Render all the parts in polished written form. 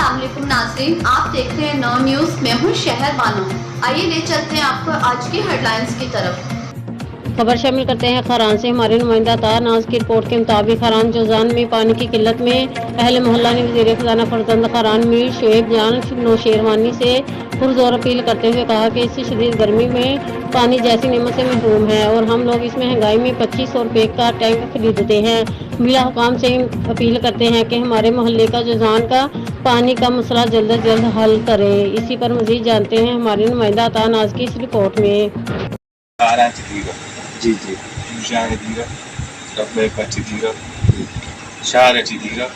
अस्सलाम वालेकुम नाज़रीन, आप देख रहे हैं 9 न्यूज़। मैं हूं शहर बानो। आइए ले चलते हैं आपको आज की हेडलाइंस की तरफ। खबर शामिल करते हैं खरान से। हमारे नुमाइंदा तार नाज की रिपोर्ट के मुताबिक खरान जोजान में पानी की किल्लत में अहले मोहल्ला ने वज़ीर खजाना फरजंद खरान मीर शुएब जान नौशेरवानी से पुरजोर अपील करते हुए कहा कि इस शदीद गर्मी में पानी जैसी नेमत से महरूम है और हम लोग इस महंगाई में 2500 रुपये का टैंक खरीदते हैं। मिला हुकाम से अपील करते हैं कि हमारे मोहल्ले का जोजान का पानी का मसला जल्द अज जल्द हल करें। इसी पर मज़ीद जानते हैं हमारे नुमाइंदा तार नाज की इस रिपोर्ट में। जी जी Jujana dira, Rabbe Patti dira, Sharati dira,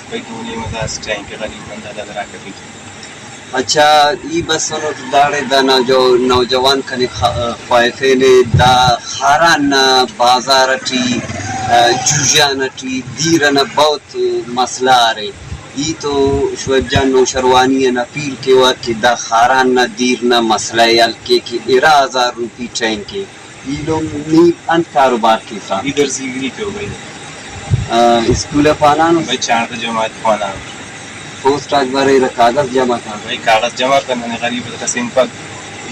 भाई दुनिया में दास टाइम के गरीब बंदा लगा के भी अच्छा ई बस सुनो दाड़े दाना जो नौजवान कने ख्वाइफे ने दा खारान बाजार टी जुजान टी दीरन बहुत मसला आ रहे ई तो शुएब जान नौशरवानी है अपील के वा कि दा खारान न दीर न मसला यल के 1000 रुपये ट्रेन के ये लोग नी अन कारोबार के साथ इधर सीगरी क्यों भाई स्कूल पाना भाई चार तो जमात पाना पोस्ट आज बारे कागज जमा था भाई कागज जमा करना है गरीब का सिंपल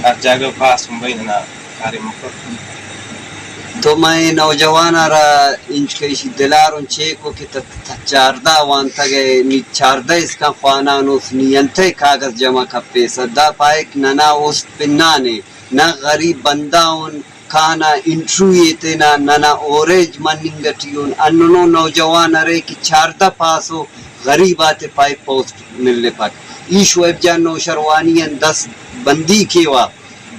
हर जगह पास भाई ना कार्य मुक्त तो मैं नौजवान आ रहा इंच के इसी दिलार उन चेक को कि चारदा वांता गए नी चारदा इसका फाना उस नियंत्रण कागज जमा का पैसा दा पाए नना उस पिन्ना ने ना गरीब बंदा उन खाना इंट्रू ये ना नना ओरेज मनिंगटियों अन्नो नौजवान अरे कि चारदा पासो गरीब आते पाए पोस्ट मिलने पाक ई शुएब जान नौशरवानी 10 बंदी केवा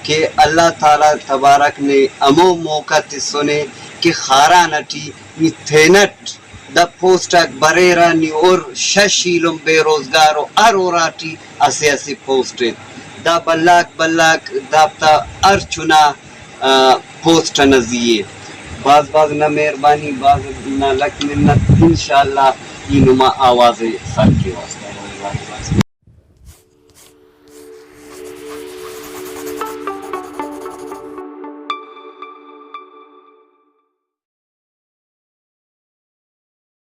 कि अल्लाह ताला तबारक ने अमो मौका ते सुने कि खारा नटी नि थेनट द पोस्ट बरेरा नि और शशीलम बेरोजगार और ओराटी असे असे पोस्ट द बल्लाक दापता अर्चुना पोस्ट नजिए बाज न मेहरबानी बाज न लक मिन्नत इंशाअल्लाह इनुमा आवाज़ सर के वास्ते